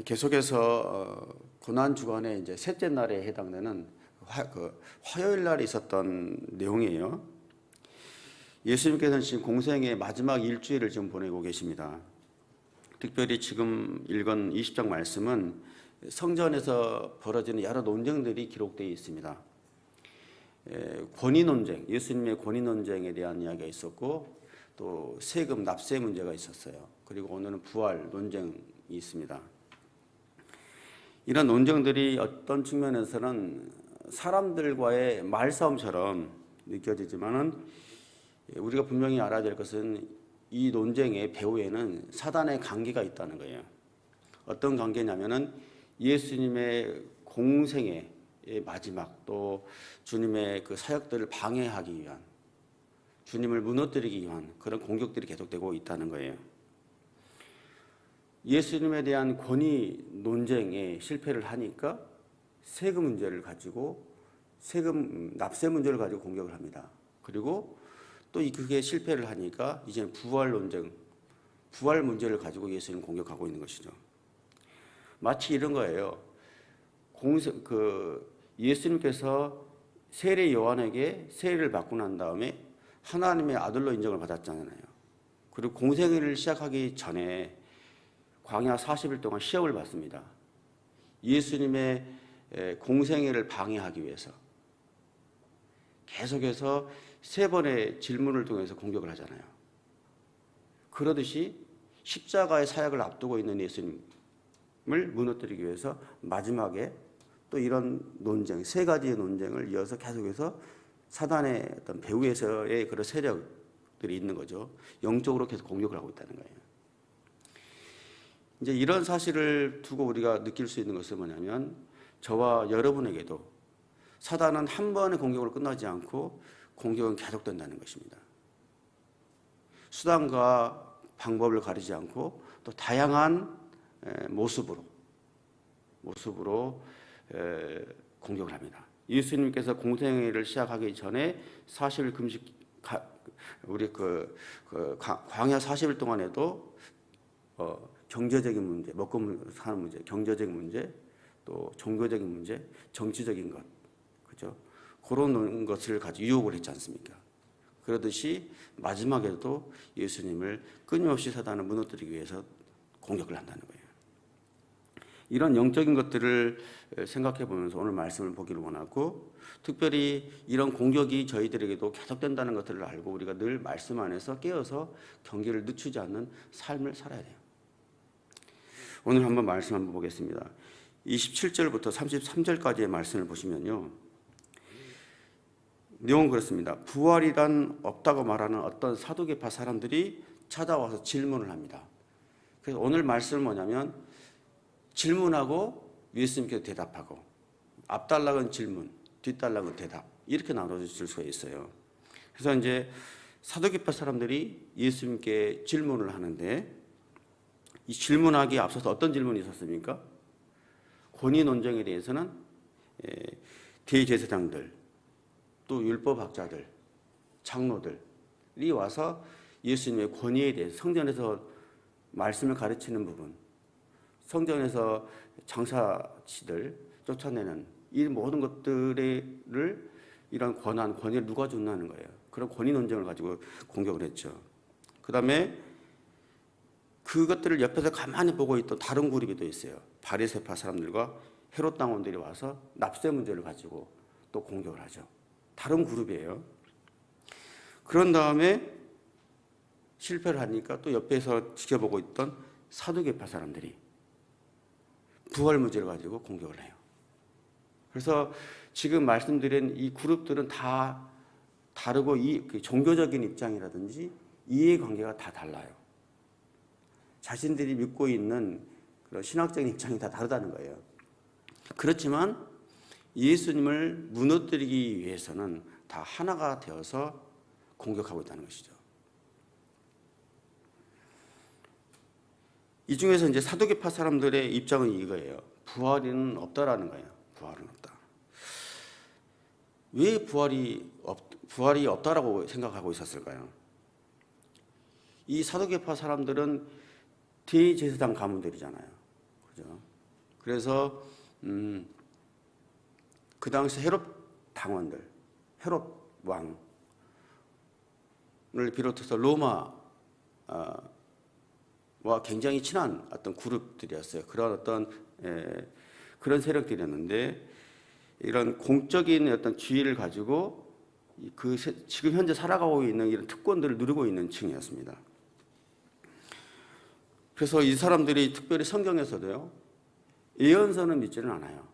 계속해서 고난 주간의 이제 셋째 날에 해당되는 화요일 날에 있었던 내용이에요. 예수님께서는 지금 공생의 마지막 일주일을 지금 보내고 계십니다. 특별히 지금 읽은 20장 말씀은 성전에서 벌어지는 여러 논쟁들이 기록되어 있습니다. 권위 논쟁, 예수님의 권위 논쟁에 대한 이야기가 있었고, 또 세금 납세 문제가 있었어요. 그리고 오늘은 부활 논쟁이 있습니다. 이런 논쟁들이 어떤 측면에서는 사람들과의 말싸움처럼 느껴지지만은 우리가 분명히 알아야 될 것은 이 논쟁의 배후에는 사단의 관계가 있다는 거예요. 어떤 관계냐면은 예수님의 공생의 마지막, 또 주님의 그 사역들을 방해하기 위한, 주님을 무너뜨리기 위한 그런 공격들이 계속되고 있다는 거예요. 예수님에 대한 권위 논쟁에 실패를 하니까 세금 문제를 가지고, 세금 납세 문제를 가지고 공격을 합니다. 그리고 또 그게 실패를 하니까 이제는 부활 논쟁, 부활 문제를 가지고 예수님 공격하고 있는 것이죠. 마치 이런 거예요. 예수님께서 세례 요한에게 세례를 받고 난 다음에 하나님의 아들로 인정을 받았잖아요. 그리고 공생애를 시작하기 전에 광야 40일 동안 시험을 받습니다. 예수님의 공생애를 방해하기 위해서 계속해서 3번의 질문을 통해서 공격을 하잖아요. 그러듯이 십자가의 사역을 앞두고 있는 예수님을 무너뜨리기 위해서 마지막에 또 이런 논쟁, 3가지의 논쟁을 이어서 계속해서 사단의 어떤 배후에서의 그런 세력들이 있는 거죠. 영적으로 계속 공격을 하고 있다는 거예요. 이제 이런 사실을 두고 우리가 느낄 수 있는 것은 뭐냐면, 저와 여러분에게도 사단은 한 번의 공격으로 끝나지 않고 공격은 계속된다는 것입니다. 수단과 방법을 가리지 않고 또 다양한 모습으로 공격을 합니다. 예수님께서 공생애를 시작하기 전에 40일 금식, 광야 40일 동안에도 경제적인 문제, 먹고 사는 문제, 경제적인 문제, 또 종교적인 문제, 정치적인 것, 그죠? 그런 것을 가지고 유혹을 했지 않습니까? 그러듯이 마지막에도 예수님을 끊임없이 사단을 무너뜨리기 위해서 공격을 한다는 거예요. 이런 영적인 것들을 생각해 보면서 오늘 말씀을 보기를 원하고, 특별히 이런 공격이 저희들에게도 계속된다는 것들을 알고 우리가 늘 말씀 안에서 깨어서 경계를 늦추지 않는 삶을 살아야 돼요. 오늘 한번 말씀 한번 보겠습니다. 27절부터 33절까지의 말씀을 보시면요, 내용은 그렇습니다. 부활이란 없다고 말하는 어떤 사두개파 사람들이 찾아와서 질문을 합니다. 그래서 오늘 말씀은 뭐냐면, 질문하고 예수님께서 대답하고, 앞단락은 질문, 뒷단락은 대답, 이렇게 나눠질 수가 있어요. 그래서 이제 사두개파 사람들이 예수님께 질문을 하는데, 이 질문하기에 앞서서 어떤 질문이 있었습니까? 권위 논쟁에 대해서는 대제사장들, 또 율법학자들, 장로들이 와서 예수님의 권위에 대해서, 성전에서 말씀을 가르치는 부분, 성전에서 장사치들 쫓아내는 이 모든 것들을, 이런 권위를 누가 줬나는 거예요. 그런 권위 논쟁을 가지고 공격을 했죠. 그 다음에 그것들을 옆에서 가만히 보고 있던 다른 그룹이 또 있어요. 바리새파 사람들과 헤롯 당원들이 와서 납세 문제를 가지고 또 공격을 하죠. 다른 그룹이에요. 그런 다음에 실패를 하니까 또 옆에서 지켜보고 있던 사두개파 사람들이 부활 문제를 가지고 공격을 해요. 그래서 지금 말씀드린 이 그룹들은 다 다르고, 종교적인 입장이라든지 이해관계가 다 달라요. 자신들이 믿고 있는 그런 신학적인 입장이 다 다르다는 거예요. 그렇지만 예수님을 무너뜨리기 위해서는 다 하나가 되어서 공격하고 있다는 것이죠. 이 중에서 이제 사두개파 사람들의 입장은 이거예요. 부활은 없다라는 거예요. 부활은 없다. 왜 부활이 없다라고 생각하고 있었을까요? 이 사두개파 사람들은 대제사장 가문들이잖아요. 그죠? 그래서 그 당시 헤롯 당원들, 헤롯 왕을 비롯해서 로마와 굉장히 친한 어떤 그룹들이었어요. 그런 어떤 그런 세력들이었는데 이런 공적인 어떤 지위를 가지고 지금 현재 살아가고 있는 이런 특권들을 누리고 있는 층이었습니다. 그래서 이 사람들이 특별히 성경에서도요, 예언서는 믿지는 않아요.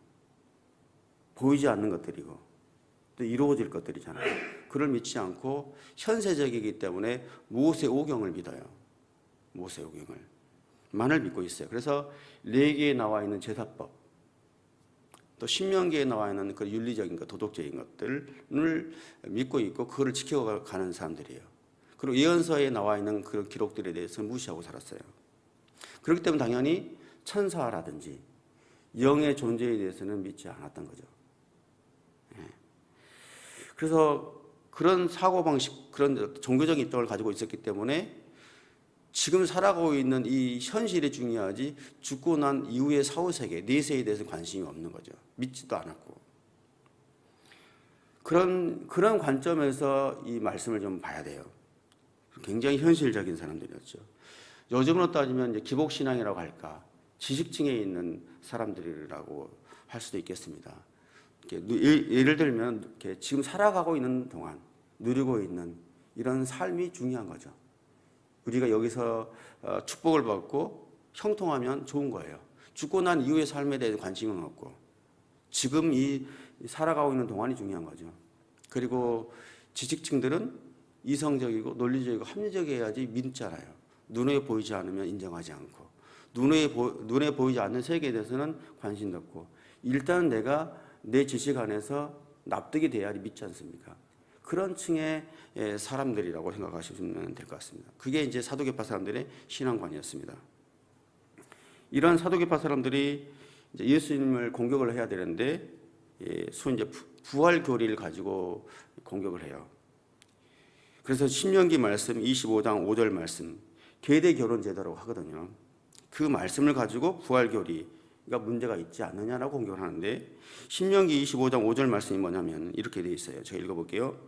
보이지 않는 것들이고 또 이루어질 것들이잖아요. 그걸 믿지 않고 현세적이기 때문에 모세오경을 믿어요. 모세오경을 만을 믿고 있어요. 그래서 레위기에 나와 있는 제사법, 또 신명기에 나와 있는 그 윤리적인 것, 도덕적인 것들을 믿고 있고 그거를 지켜가는 사람들이에요. 그리고 예언서에 나와 있는 그런 기록들에 대해서는 무시하고 살았어요. 그렇기 때문에 당연히 천사라든지 영의 존재에 대해서는 믿지 않았던 거죠. 그래서 그런 사고방식, 그런 종교적인 입장을 가지고 있었기 때문에 지금 살아가고 있는 이 현실이 중요하지 죽고 난 이후의 사후세계, 내세에 대해서 관심이 없는 거죠. 믿지도 않았고. 그런 관점에서 이 말씀을 좀 봐야 돼요. 굉장히 현실적인 사람들이었죠. 요즘으로 따지면 이제 기복신앙이라고 할까, 지식층에 있는 사람들이라고 할 수도 있겠습니다. 예를 들면 이렇게 지금 살아가고 있는 동안 누리고 있는 이런 삶이 중요한 거죠. 우리가 여기서 축복을 받고 형통하면 좋은 거예요. 죽고 난 이후의 삶에 대해 관심은 없고 지금 이 살아가고 있는 동안이 중요한 거죠. 그리고 지식층들은 이성적이고 논리적이고 합리적이어야지 믿잖아요. 눈에 보이지 않으면 인정하지 않고 눈에 보이지 않는 세계에 대해서는 관심도 없고 일단 내가 내 지식 안에서 납득이 돼야지 믿지 않습니까? 그런 층의 사람들이라고 생각하시면 될 것 같습니다. 그게 이제 사도계파 사람들의 신앙관이었습니다. 이런 사도계파 사람들이 이제 예수님을 공격을 해야 되는데 소위 이제 부활 교리를 가지고 공격을 해요. 그래서 신명기 말씀 25장 5절 말씀 계대 결혼 제도라고 하거든요. 그 말씀을 가지고 부활 교리가 문제가 있지 않느냐라고 공격을 하는데 신명기 25장 5절 말씀이 뭐냐면 이렇게 되어 있어요. 제가 읽어볼게요.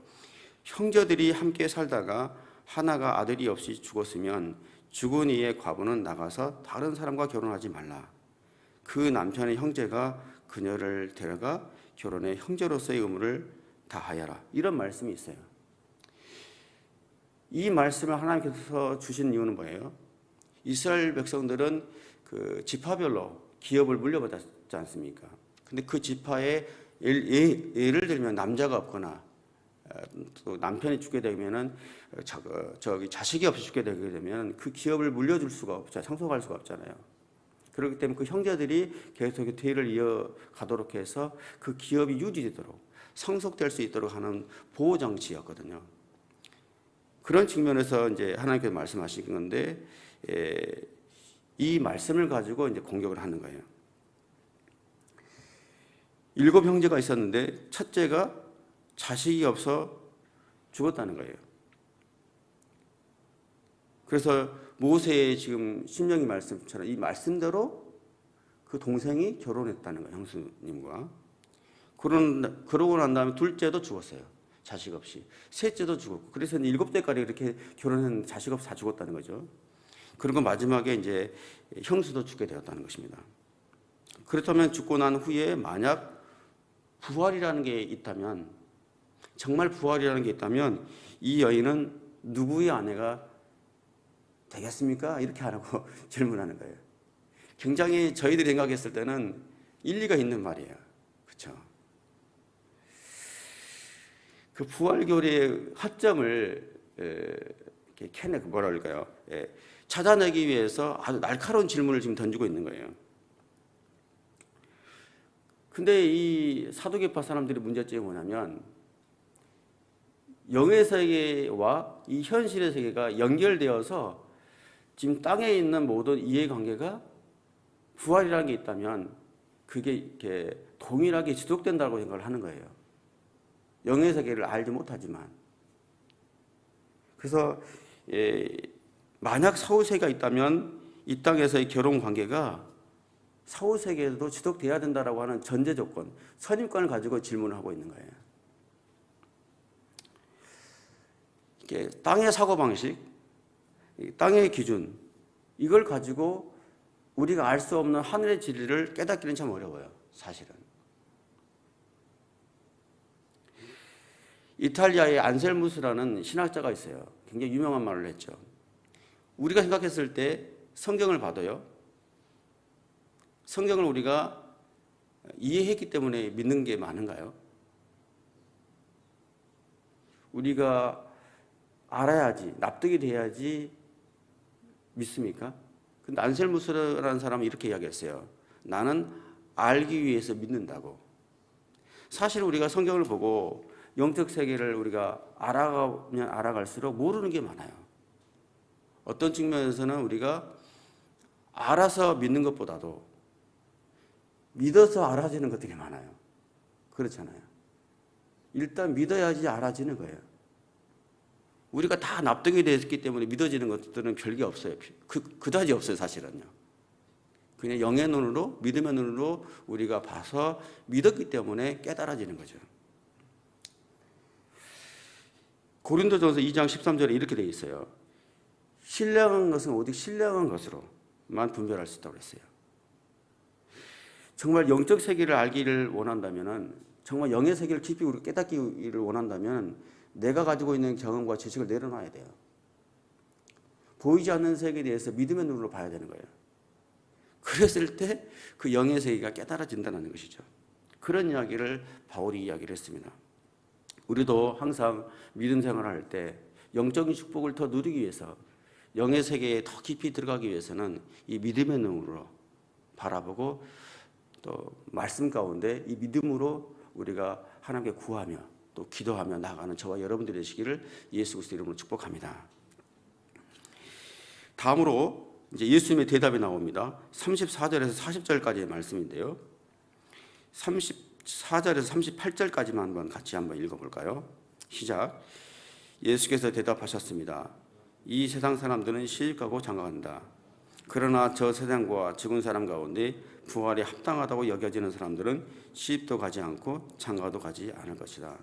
형제들이 함께 살다가 하나가 아들이 없이 죽었으면 죽은 이의 과부는 나가서 다른 사람과 결혼하지 말라. 그 남편의 형제가 그녀를 데려가 결혼해 형제로서의 의무를 다하여라. 이런 말씀이 있어요. 이 말씀을 하나님께서 주신 이유는 뭐예요? 이스라엘 백성들은 그 지파별로 기업을 물려받았지 않습니까? 근데 그 지파에 예를 들면 남자가 없거나 또 남편이 죽게 되면은 자식이 없이 죽게 되게 되면 그 기업을 물려줄 수가 없죠. 상속할 수가 없잖아요. 그렇기 때문에 그 형제들이 계속 대의를 이어가도록 해서 그 기업이 유지되도록 상속될 수 있도록 하는 보호 장치였거든요. 그런 측면에서 이제 하나님께서 말씀하신 건데 이 말씀을 가지고 이제 공격을 하는 거예요. 7 형제가 있었는데 첫째가 자식이 없어 죽었다는 거예요. 그래서 모세의 지금 신명기 말씀처럼 이 말씀대로 그 동생이 결혼했다는 거예요. 형수님과. 그러고 난 다음에 둘째도 죽었어요. 자식 없이. 셋째도 죽었고. 그래서 7대까지 이렇게 결혼했는데 자식 없이 다 죽었다는 거죠. 그리고 마지막에 이제 형수도 죽게 되었다는 것입니다. 그렇다면 죽고 난 후에 만약 부활이라는 게 있다면, 정말 부활이라는 게 있다면 이 여인은 누구의 아내가 되겠습니까? 이렇게 하라고 질문하는 거예요. 굉장히 저희들이 생각했을 때는 일리가 있는 말이에요. 그렇죠? 그 부활교리의 허점을 뭐라 그럴까요? 찾아내기 위해서 아주 날카로운 질문을 지금 던지고 있는 거예요. 근데 이 사도계파 사람들의 문제점이 뭐냐면 영의 세계와 이 현실의 세계가 연결되어서 지금 땅에 있는 모든 이해관계가 부활이라는 게 있다면 그게 이렇게 동일하게 지속된다고 생각을 하는 거예요. 영의 세계를 알지 못하지만. 그래서 만약 사후세계가 있다면 이 땅에서의 결혼 관계가 사후 세계에도 지속돼야 된다라고 하는 전제 조건, 선입관을 가지고 질문을 하고 있는 거예요. 이게 땅의 사고 방식, 땅의 기준, 이걸 가지고 우리가 알 수 없는 하늘의 진리를 깨닫기는 참 어려워요, 사실은. 이탈리아의 안셀무스라는 신학자가 있어요. 굉장히 유명한 말을 했죠. 우리가 생각했을 때 성경을 봐도요, 성경을 우리가 이해했기 때문에 믿는 게 많은가요? 우리가 알아야지, 납득이 돼야지 믿습니까? 근데 안셀무스라는 사람은 이렇게 이야기했어요. 나는 알기 위해서 믿는다고. 사실 우리가 성경을 보고 영적 세계를 우리가 알아가면 알아갈수록 모르는 게 많아요. 어떤 측면에서는 우리가 알아서 믿는 것보다도 믿어서 알아지는 것들이 많아요. 그렇잖아요. 일단 믿어야지 알아지는 거예요. 우리가 다 납득이 됐기 때문에 믿어지는 것들은 별게 없어요. 그다지 없어요, 사실은요. 그냥 영의 눈으로, 믿음의 눈으로 우리가 봐서 믿었기 때문에 깨달아지는 거죠. 고린도전서 2장 13절에 이렇게 되어 있어요. 신령한 것은 오직 신령한 것으로만 분별할 수 있다고 그랬어요. 정말 영적 세계를 알기를 원한다면, 정말 영의 세계를 깊이 우리 깨닫기를 원한다면 내가 가지고 있는 경험과 지식을 내려놔야 돼요. 보이지 않는 세계에 대해서 믿음의 눈으로 봐야 되는 거예요. 그랬을 때 그 영의 세계가 깨달아진다는 것이죠. 그런 이야기를 바울이 이야기를 했습니다. 우리도 항상 믿음 생활을 할 때 영적인 축복을 더 누리기 위해서, 영의 세계에 더 깊이 들어가기 위해서는 이 믿음의 눈으로 바라보고 또 말씀 가운데 이 믿음으로 우리가 하나님께 구하며 또 기도하며 나아가는 저와 여러분들이 되시기를 예수 그리스도 이름으로 축복합니다. 다음으로 이제 예수님의 대답이 나옵니다. 34절에서 40절까지의 말씀인데요. 34절에서 38절까지만 같이 한번 읽어볼까요? 시작. 예수께서 대답하셨습니다. 이 세상 사람들은 시집가고 장가간다. 그러나 저 세상과 죽은 사람 가운데 부활이 합당하다고 여겨지는 사람들은 시집도 가지 않고 장가도 가지 않을 것이다.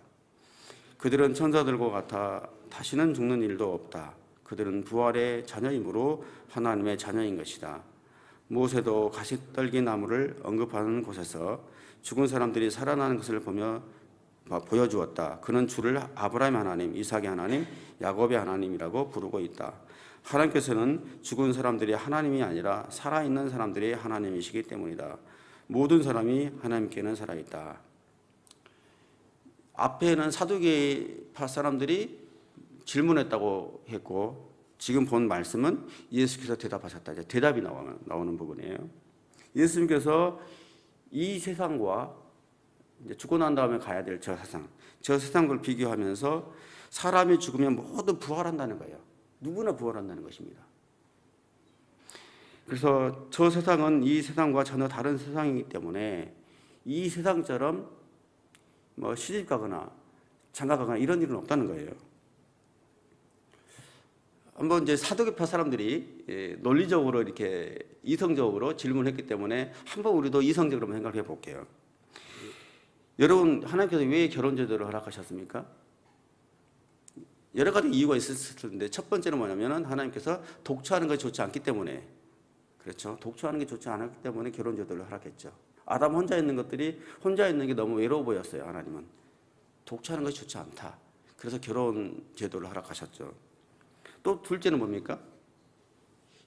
그들은 천사들과 같아 다시는 죽는 일도 없다. 그들은 부활의 자녀이므로 하나님의 자녀인 것이다. 모세도 가시떨기 나무를 언급하는 곳에서 죽은 사람들이 살아나는 것을 보여주었다. 그는 주를 아브라함의 하나님, 이삭의 하나님, 야곱의 하나님이라고 부르고 있다. 하나님께서는 죽은 사람들이 하나님이 아니라 살아있는 사람들이 하나님이시기 때문이다. 모든 사람이 하나님께는 살아있다. 앞에는 사두개파 사람들이 질문했다고 했고, 지금 본 말씀은 예수께서 대답하셨다. 이제 대답이 나오는 부분이에요. 예수님께서 이 세상과 이제 죽고 난 다음에 가야 될 저 세상을 비교하면서 사람이 죽으면 모두 부활한다는 거예요. 누구나 부활한다는 것입니다. 그래서 저 세상은 이 세상과 전혀 다른 세상이기 때문에 이 세상처럼 뭐 시집 가거나 장가 가거나 이런 일은 없다는 거예요. 한번 이제 사두개파 사람들이 논리적으로 이렇게 이성적으로 질문했기 때문에 한번 우리도 이성적으로 생각해 볼게요. 여러분, 하나님께서 왜 결혼 제도를 허락하셨습니까? 여러 가지 이유가 있을 텐데 첫 번째는 뭐냐면은 하나님께서 독처하는 것이 좋지 않기 때문에, 그렇죠? 독처하는 게 좋지 않았기 때문에 결혼 제도를 허락했죠. 아담 혼자 있는 게 너무 외로워 보였어요. 하나님은 독처하는 것이 좋지 않다. 그래서 결혼 제도를 허락하셨죠. 또 둘째는 뭡니까?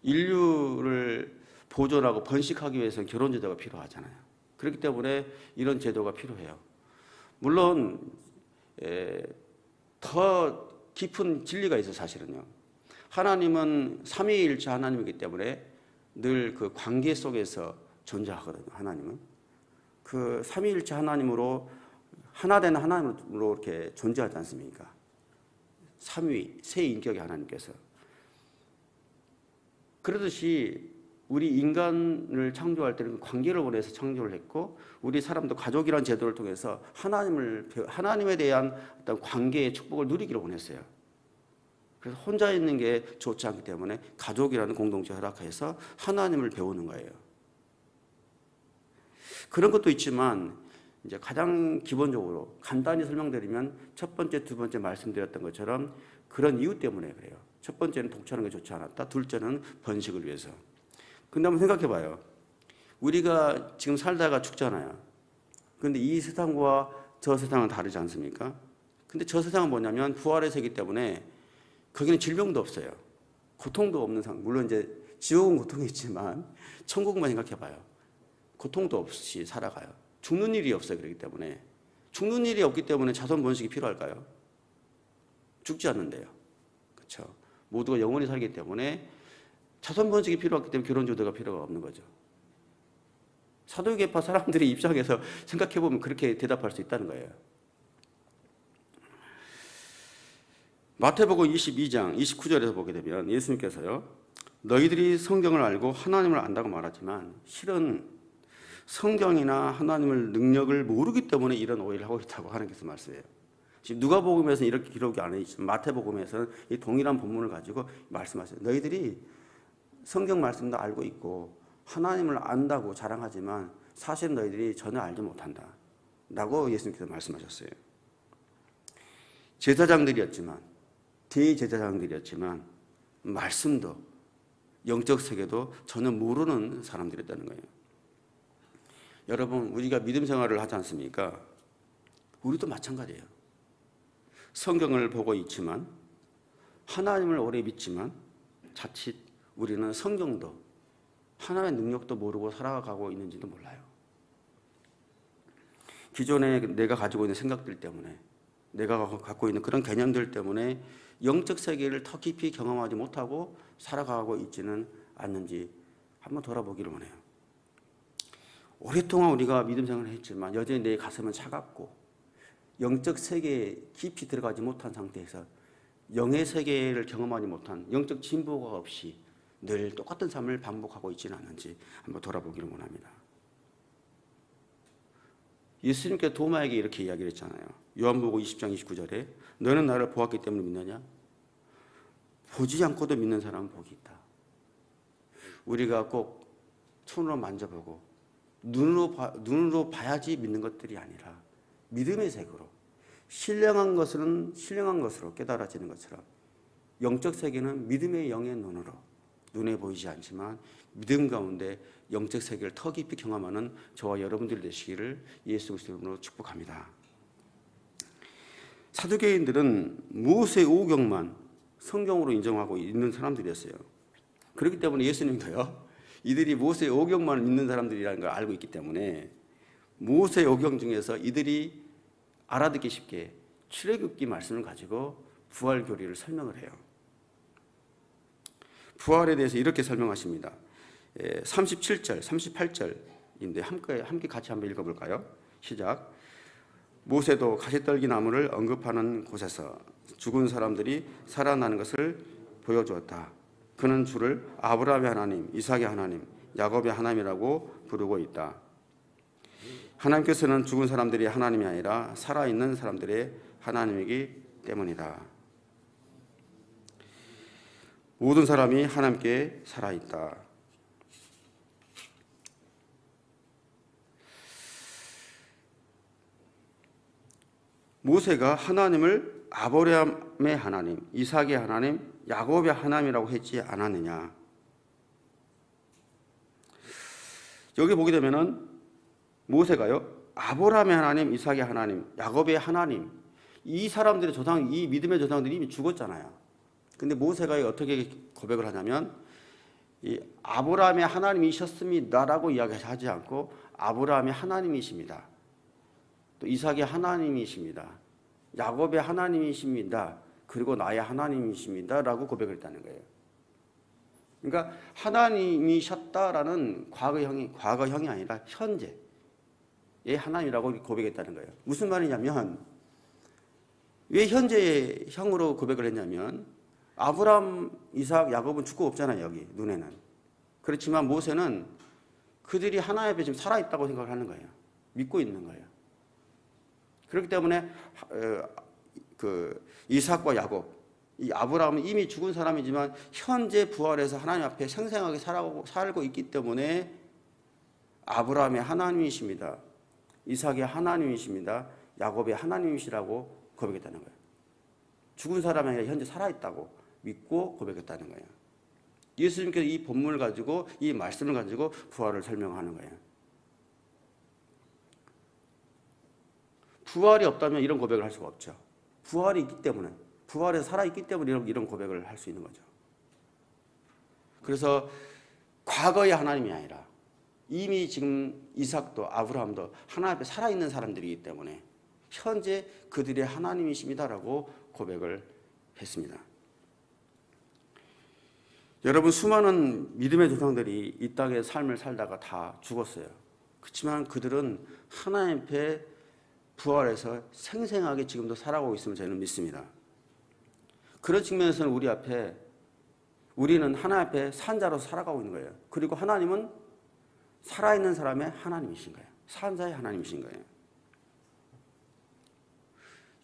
인류를 보존하고 번식하기 위해서는 결혼 제도가 필요하잖아요. 그렇기 때문에 이런 제도가 필요해요. 물론 더 깊은 진리가 있어요. 사실은요. 하나님은 삼위일체 하나님이기 때문에 늘 그 관계 속에서 존재하거든요. 하나님은 그 삼위일체 하나님으로 하나 된 하나님으로 이렇게 존재하지 않습니까? 삼위 세 인격의 하나님께서. 그러듯이 우리 인간을 창조할 때는 관계를 원해서 창조를 했고, 우리 사람도 가족이라는 제도를 통해서 하나님에 대한 어떤 관계의 축복을 누리기를 원했어요. 그래서 혼자 있는 게 좋지 않기 때문에 가족이라는 공동체 허락해서 하나님을 배우는 거예요. 그런 것도 있지만 이제 가장 기본적으로 간단히 설명드리면 첫 번째, 두 번째 말씀드렸던 것처럼 그런 이유 때문에 그래요. 첫 번째는 독차는 게 좋지 않았다. 둘째는 번식을 위해서. 근데 한번 생각해 봐요. 우리가 지금 살다가 죽잖아요. 근데 이 세상과 저 세상은 다르지 않습니까? 근데 저 세상은 뭐냐면 부활의 세계 때문에 거기는 질병도 없어요. 고통도 없는 상황. 물론 이제 지옥은 고통이 있지만 천국만 생각해 봐요. 고통도 없이 살아가요. 죽는 일이 없어요. 그렇기 때문에. 죽는 일이 없기 때문에 자손 번식이 필요할까요? 죽지 않는데요. 그렇죠? 모두가 영원히 살기 때문에 자손 번식이 필요하기 때문에 결혼 제도가 필요가 없는 거죠. 사도계파 사람들의 입장에서 생각해 보면 그렇게 대답할 수 있다는 거예요. 마태복음 22장 29절에서 보게 되면 예수님께서요, 너희들이 성경을 알고 하나님을 안다고 말하지만 실은 성경이나 하나님을 능력을 모르기 때문에 이런 오해를 하고 있다고 하나님께서 말씀해요. 지금 누가복음에서는 이렇게 기록이 안 해 있지만 마태복음에서는 이 동일한 본문을 가지고 말씀하세요. 너희들이 성경 말씀도 알고 있고 하나님을 안다고 자랑하지만 사실 너희들이 전혀 알지 못한다 라고 예수님께서 말씀하셨어요. 제사장들이었지만 대제사장들이었지만 말씀도 영적 세계도 전혀 모르는 사람들이었다는 거예요. 여러분, 우리가 믿음 생활을 하지 않습니까? 우리도 마찬가지예요. 성경을 보고 있지만 하나님을 오래 믿지만 자칫 우리는 성경도 하나님의 능력도 모르고 살아가고 있는지도 몰라요. 기존에 내가 가지고 있는 생각들 때문에, 내가 갖고 있는 그런 개념들 때문에 영적 세계를 더 깊이 경험하지 못하고 살아가고 있지는 않는지 한번 돌아보기를 원해요. 오랫동안 우리가 믿음 생활을 했지만 여전히 내 가슴은 차갑고 영적 세계에 깊이 들어가지 못한 상태에서 영의 세계를 경험하지 못한 영적 진보가 없이 늘 똑같은 삶을 반복하고 있지는 않은지 한번 돌아보기를 원합니다. 예수님께서 도마에게 이렇게 이야기를 했잖아요. 요한복음 20장 29절에 너는 나를 보았기 때문에 믿느냐? 보지 않고도 믿는 사람은 복이 있다. 우리가 꼭 손으로 만져보고 눈으로 봐야지 믿는 것들이 아니라 믿음의 색으로 신령한 것은 신령한 것으로 깨달아지는 것처럼 영적 세계는 믿음의 영의 눈으로 눈에 보이지 않지만 믿음 가운데 영적 세계를 더 깊이 경험하는 저와 여러분들 되시기를 예수 그리스도 이름으로 축복합니다. 사두개인들은 모세 오경만 성경으로 인정하고 있는 사람들이었어요. 그렇기 때문에 예수님도요, 이들이 모세 오경만 믿는 사람들이라는 걸 알고 있기 때문에 모세 오경 중에서 이들이 알아듣기 쉽게 출애굽기 말씀을 가지고 부활 교리를 설명을 해요. 부활에 대해서 이렇게 설명하십니다. 37절, 38절인데 함께 같이 한번 읽어볼까요? 시작. 모세도 가시떨기 나무를 언급하는 곳에서 죽은 사람들이 살아나는 것을 보여주었다. 그는 주를 아브라함의 하나님, 이삭의 하나님, 야곱의 하나님이라고 부르고 있다. 하나님께서는 죽은 사람들이 하나님이 아니라 살아있는 사람들의 하나님이기 때문이다. 모든 사람이 하나님께 살아있다. 모세가 하나님을 아브라함의 하나님, 이삭의 하나님, 야곱의 하나님이라고 했지 않았느냐. 여기 보게 되면은 모세가요, 아브라함의 하나님, 이삭의 하나님, 야곱의 하나님, 이 사람들의 조상, 이 믿음의 조상들이 이미 죽었잖아요. 근데 모세가 어떻게 고백을 하냐면 이 아브라함의 하나님이셨습니다라고 이야기하지 않고 아브라함의 하나님이십니다. 또 이삭의 하나님이십니다. 야곱의 하나님이십니다. 그리고 나의 하나님이십니다라고 고백을 했다는 거예요. 그러니까 하나님이셨다라는 과거형이 아니라 현재의 하나님이라고 고백했다는 거예요. 무슨 말이냐면 왜 현재형으로 고백을 했냐면 아브라함, 이삭, 야곱은 죽고 없잖아요. 여기 눈에는. 그렇지만 모세는 그들이 하나님 앞에 지금 살아있다고 생각을 하는 거예요. 믿고 있는 거예요. 그렇기 때문에 이삭과 야곱, 이 아브라함은 이미 죽은 사람이지만 현재 부활해서 하나님 앞에 생생하게 살고 있기 때문에 아브라함의 하나님이십니다. 이삭의 하나님이십니다. 야곱의 하나님이시라고 고백했다는 거예요. 죽은 사람이 아니라 현재 살아있다고 믿고 고백했다는 거예요. 예수님께서 이 본문을 가지고 이 말씀을 가지고 부활을 설명하는 거예요. 부활이 없다면 이런 고백을 할 수가 없죠. 부활이 있기 때문에, 부활에서 살아있기 때문에 이런 고백을 할 수 있는 거죠. 그래서 과거의 하나님이 아니라 이미 지금 이삭도 아브라함도 하나님 앞에 살아있는 사람들이기 때문에 현재 그들의 하나님이십니다라고 고백을 했습니다. 여러분, 수많은 믿음의 조상들이 이 땅의 삶을 살다가 다 죽었어요. 그렇지만 그들은 하나님 앞에 부활해서 생생하게 지금도 살아가고 있음을 저는 믿습니다. 그런 측면에서는 우리는 하나님 앞에 산자로서 살아가고 있는 거예요. 그리고 하나님은 살아있는 사람의 하나님이신 거예요. 산자의 하나님이신 거예요.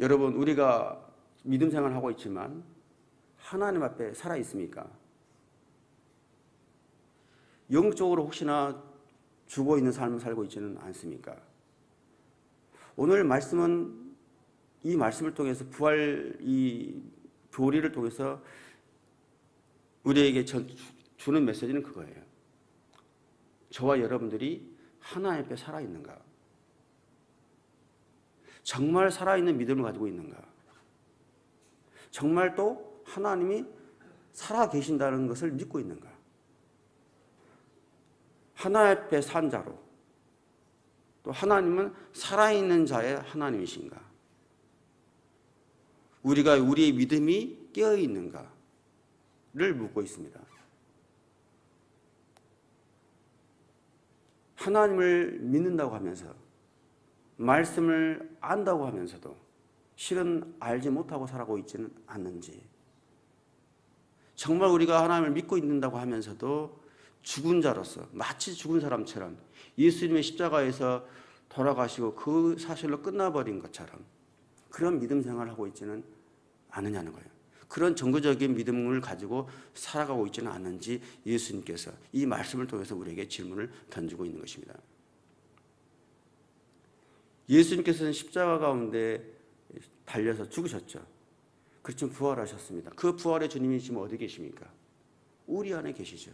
여러분, 우리가 믿음 생활을 하고 있지만 하나님 앞에 살아있습니까? 영적으로 혹시나 죽어 있는 삶을 살고 있지는 않습니까? 오늘 말씀은 이 말씀을 통해서 부활 이 교리를 통해서 우리에게 주는 메시지는 그거예요. 저와 여러분들이 하나님 앞에 살아있는가? 정말 살아있는 믿음을 가지고 있는가? 정말 또 하나님이 살아계신다는 것을 믿고 있는가? 하나님 앞에 산 자로 또 하나님은 살아있는 자의 하나님이신가? 우리가 우리의 믿음이 깨어있는가를 묻고 있습니다. 하나님을 믿는다고 하면서 말씀을 안다고 하면서도 실은 알지 못하고 살아가고 있지는 않는지, 정말 우리가 하나님을 믿고 있는다고 하면서도 죽은 자로서 마치 죽은 사람처럼 예수님의 십자가에서 돌아가시고 그 사실로 끝나버린 것처럼 그런 믿음 생활을 하고 있지는 않느냐는 거예요. 그런 정거적인 믿음을 가지고 살아가고 있지는 않는지 예수님께서 이 말씀을 통해서 우리에게 질문을 던지고 있는 것입니다. 예수님께서는 십자가 가운데 달려서 죽으셨죠. 그렇지만 부활하셨습니다. 그 부활의 주님이 지금 어디 계십니까? 우리 안에 계시죠.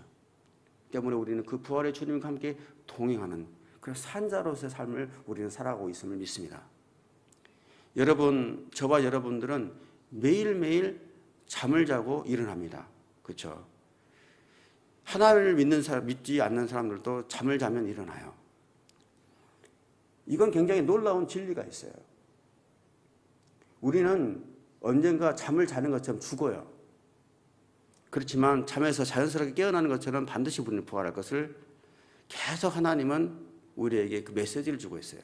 때문에 우리는 그 부활의 주님과 함께 동행하는 그런 산자로서의 삶을 우리는 살아가고 있음을 믿습니다. 여러분, 저와 여러분들은 매일매일 잠을 자고 일어납니다. 그렇죠? 하나님을 믿지 않는 사람들도 잠을 자면 일어나요. 이건 굉장히 놀라운 진리가 있어요. 우리는 언젠가 잠을 자는 것처럼 죽어요. 그렇지만 잠에서 자연스럽게 깨어나는 것처럼 반드시 우리는 부활할 것을 계속 하나님은 우리에게 그 메시지를 주고 있어요.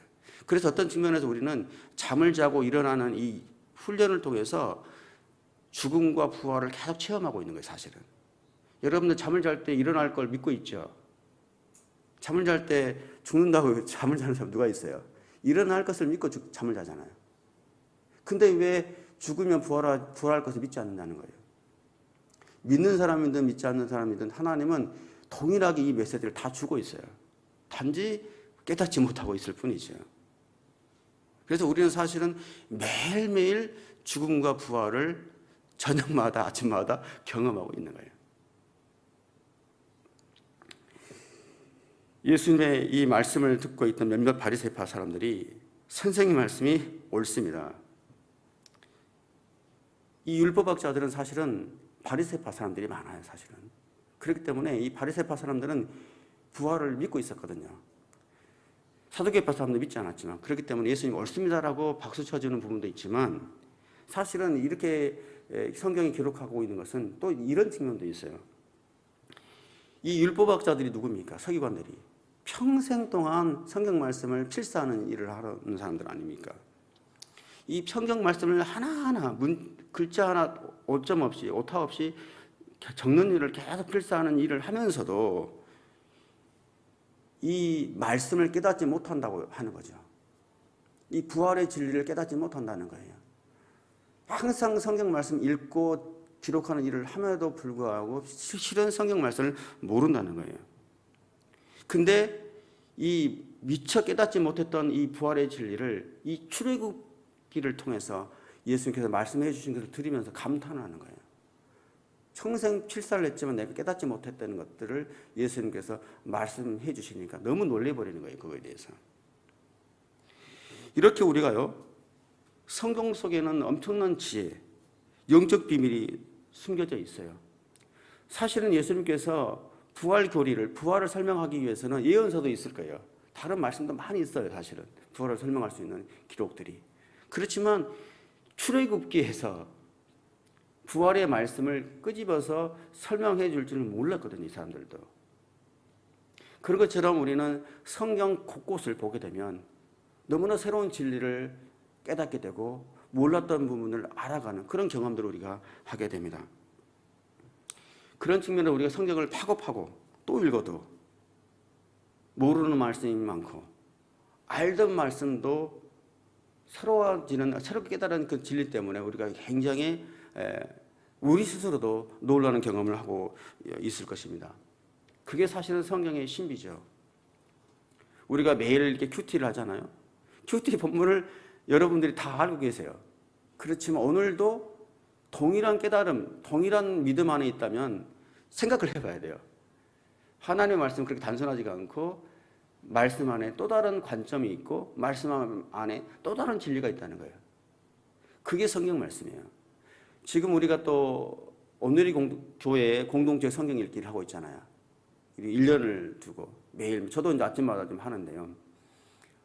그래서 어떤 측면에서 우리는 잠을 자고 일어나는 이 훈련을 통해서 죽음과 부활을 계속 체험하고 있는 거예요, 사실은. 여러분들 잠을 잘 때 일어날 걸 믿고 있죠? 잠을 잘 때 죽는다고 잠을 자는 사람 누가 있어요? 일어날 것을 믿고 잠을 자잖아요. 근데 왜 죽으면 부활할 것을 믿지 않는다는 거예요? 믿는 사람이든 믿지 않는 사람이든 하나님은 동일하게 이 메시지를 다 주고 있어요. 단지 깨닫지 못하고 있을 뿐이죠. 그래서 우리는 사실은 매일매일 죽음과 부활을 저녁마다 아침마다 경험하고 있는 거예요. 예수님의 이 말씀을 듣고 있던 몇몇 바리새파 사람들이 선생님 말씀이 옳습니다. 이 율법학자들은 사실은 바리새파 사람들이 많아요, 사실은. 그렇기 때문에 이 바리새파 사람들은 부활을 믿고 있었거든요. 사두개파 사람도 믿지 않았지만, 그렇기 때문에 예수님 옳습니다라고 박수 쳐주는 부분도 있지만, 사실은 이렇게 성경이 기록하고 있는 것은 또 이런 측면도 있어요. 이 율법학자들이 누굽니까? 서기관들이. 평생 동안 성경 말씀을 필사하는 일을 하는 사람들 아닙니까? 이 성경 말씀을 하나하나 글자 하나 오점 없이 오타 없이 적는 일을 계속 필사하는 일을 하면서도 이 말씀을 깨닫지 못한다고 하는 거죠. 이 부활의 진리를 깨닫지 못한다는 거예요. 항상 성경 말씀 읽고 기록하는 일을 함에도 불구하고 실은 성경 말씀을 모른다는 거예요. 근데 이 미처 깨닫지 못했던 이 부활의 진리를 이 출애굽기를 통해서 예수님께서 말씀해 주신 것을 들으면서 감탄하는 거예요. 평생 필사를 했지만 내가 깨닫지 못했다는 것들을 예수님께서 말씀해 주시니까 너무 놀래버리는 거예요. 그거에 대해서. 이렇게 우리가요, 성경 속에는 엄청난 지혜, 영적 비밀이 숨겨져 있어요. 사실은 예수님께서 부활 교리를, 부활을 설명하기 위해서는 예언서도 있을 거예요. 다른 말씀도 많이 있어요. 사실은 부활을 설명할 수 있는 기록들이. 그렇지만 출애굽기에서 부활의 말씀을 끄집어서 설명해 줄 줄은 몰랐거든요. 이 사람들도. 그런 것처럼 우리는 성경 곳곳을 보게 되면 너무나 새로운 진리를 깨닫게 되고 몰랐던 부분을 알아가는 그런 경험들을 우리가 하게 됩니다. 그런 측면으로 우리가 성경을 파고 또 읽어도 모르는 말씀이 많고 알던 말씀도 새롭게 깨달은 그 진리 때문에 우리가 굉장히 우리 스스로도 놀라는 경험을 하고 있을 것입니다. 그게 사실은 성경의 신비죠. 우리가 매일 이렇게 큐티를 하잖아요. 큐티 본문을 여러분들이 다 알고 계세요. 그렇지만 오늘도 동일한 깨달음, 동일한 믿음 안에 있다면 생각을 해봐야 돼요. 하나님의 말씀은 그렇게 단순하지가 않고 말씀 안에 또 다른 관점이 있고 말씀 안에 또 다른 진리가 있다는 거예요. 그게 성경 말씀이에요. 지금 우리가 또 오늘이 교회에 공동체 성경 읽기를 하고 있잖아요. 1년을 두고 매일 저도 이제 아침마다 좀 하는데요.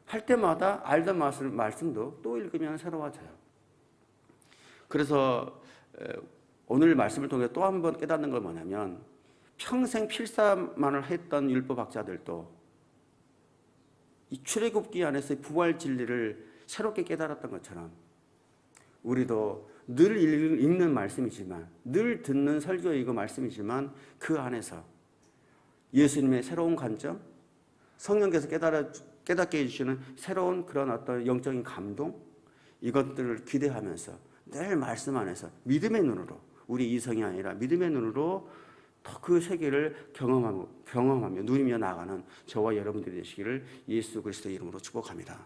할 때마다 알던 말씀도 또 읽으면 새로워져요. 그래서 오늘 말씀을 통해 또 한 번 깨닫는 건 뭐냐면 평생 필사만을 했던 율법학자들도 이 출애굽기 안에서의 부활 진리를 새롭게 깨달았던 것처럼 우리도 늘 읽는 말씀이지만 늘 듣는 설교이고 말씀이지만 그 안에서 예수님의 새로운 관점, 성령께서 깨닫게 해주시는 새로운 그런 어떤 영적인 감동, 이것들을 기대하면서 늘 말씀 안에서 믿음의 눈으로, 우리 이성이 아니라 믿음의 눈으로 더 그 세계를 경험하며 누리며 나아가는 저와 여러분들이 되시기를 예수 그리스도의 이름으로 축복합니다.